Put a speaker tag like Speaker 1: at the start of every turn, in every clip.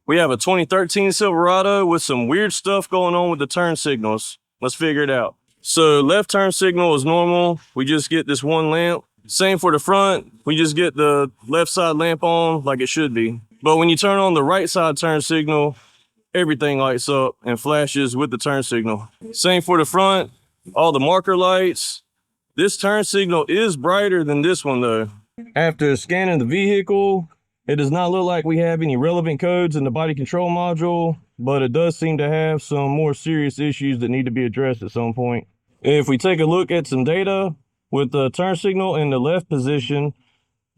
Speaker 1: We have a 2013 Silverado with some weird stuff going on with the turn signals. Let's figure it out. So left turn signal is normal. We just get this one lamp. Same for the front. We just get the left side lamp on like it should be. But when you turn on the right side turn signal, everything lights up and flashes with the turn signal. Same for the front, all the marker lights. This turn signal is brighter than this one though. After scanning the vehicle, it does not look like we have any relevant codes in the body control module, but it does seem to have some more serious issues that need to be addressed at some point. If we take a look at some data with the turn signal in the left position,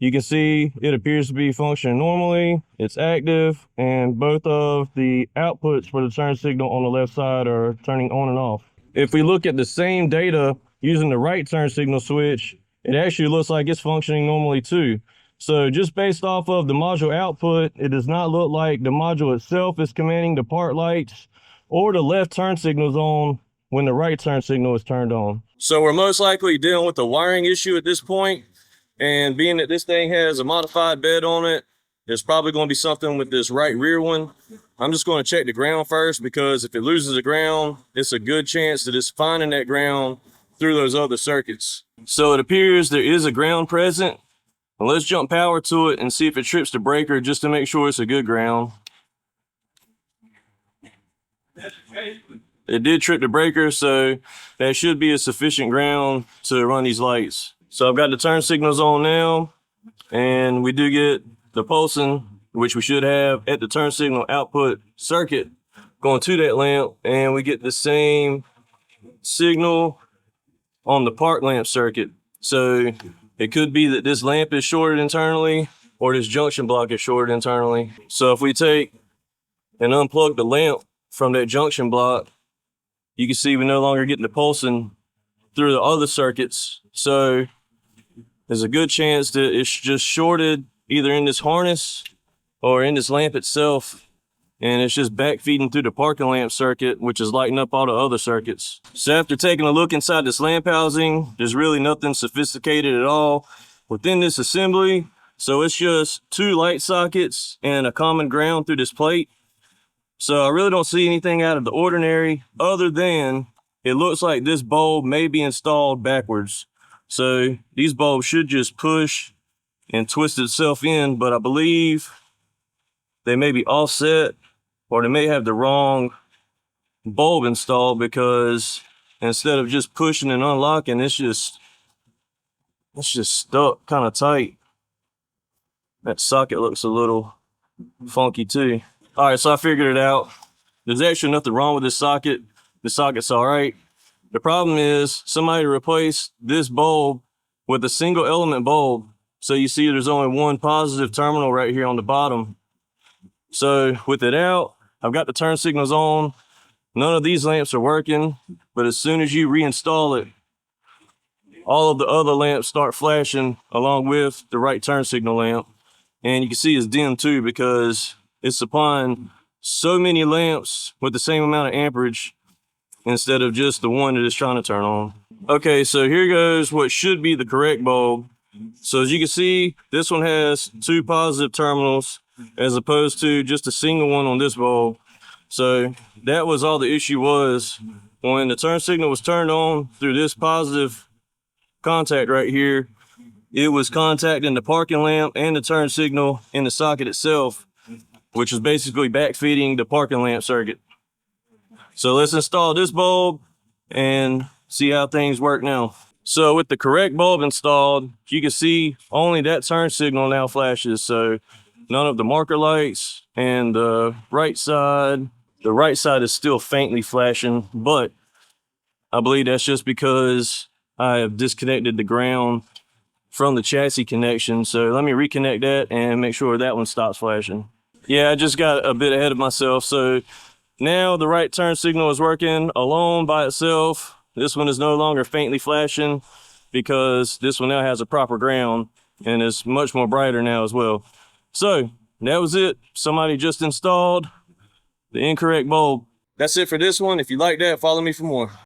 Speaker 1: you can see it appears to be functioning normally. It's active, and both of the outputs for the turn signal on the left side are turning on and off. If we look at the same data using the right turn signal switch, it actually looks like it's functioning normally too. So just based off of the module output, it does not look like the module itself is commanding the park lights or the left turn signals on when the right turn signal is turned on. So we're most likely dealing with a wiring issue at this point. And being that this thing has a modified bed on it, there's probably going to be something with this right rear one. I'm just going to check the ground first, because if it loses the ground, it's a good chance that it's finding that ground through those other circuits. So it appears there is a ground present. Let's jump power to it and see if it trips the breaker just to make sure it's a good ground. It did trip the breaker, so that should be a sufficient ground to run these lights. So I've got the turn signals on now, and we do get the pulsing, which we should have at the turn signal output circuit going to that lamp, and we get the same signal on the park lamp circuit. So it could be that this lamp is shorted internally or this junction block is shorted internally. So if we take and unplug the lamp from that junction block, you can see we no longer get the pulsing through the other circuits. So there's a good chance that it's just shorted either in this harness or in this lamp itself, and it's just backfeeding through the parking lamp circuit, which is lighting up all the other circuits. So after taking a look inside this lamp housing, there's really nothing sophisticated at all within this assembly. So it's just two light sockets and a common ground through this plate. So I really don't see anything out of the ordinary, other than it looks like this bulb may be installed backwards. So these bulbs should just push and twist itself in, but I believe they may be offset, or they may have the wrong bulb installed, because instead of just pushing and unlocking, it's just stuck kind of tight. That socket looks a little funky too. All right, so I figured it out. There's actually nothing wrong with this socket. The socket's all right. The problem is somebody replaced this bulb with a single element bulb. So you see there's only one positive terminal right here on the bottom. So with it out, I've got the turn signals on. None of these lamps are working, but as soon as you reinstall it, all of the other lamps start flashing along with the right turn signal lamp. And you can see it's dim too, because it's supplying so many lamps with the same amount of amperage instead of just the one that it's trying to turn on. Okay, so here goes what should be the correct bulb. So as you can see, this one has two positive terminals as opposed to just a single one on this bulb. So that was all the issue was. When the turn signal was turned on through this positive contact right here, it was contacting the parking lamp and the turn signal in the socket itself, which is basically backfeeding the parking lamp circuit. So let's install this bulb and see how things work now. So with the correct bulb installed, you can see only that turn signal now flashes. So none of the marker lights, and the right side is still faintly flashing, but I believe that's just because I have disconnected the ground from the chassis connection. So let me reconnect that and make sure that one stops flashing. Yeah, I just got a bit ahead of myself. So now the right turn signal is working alone by itself. This one is no longer faintly flashing because this one now has a proper ground and is much more brighter now as well. So that was it. Somebody just installed the incorrect bulb. That's it for this one. If you like that, follow me for more.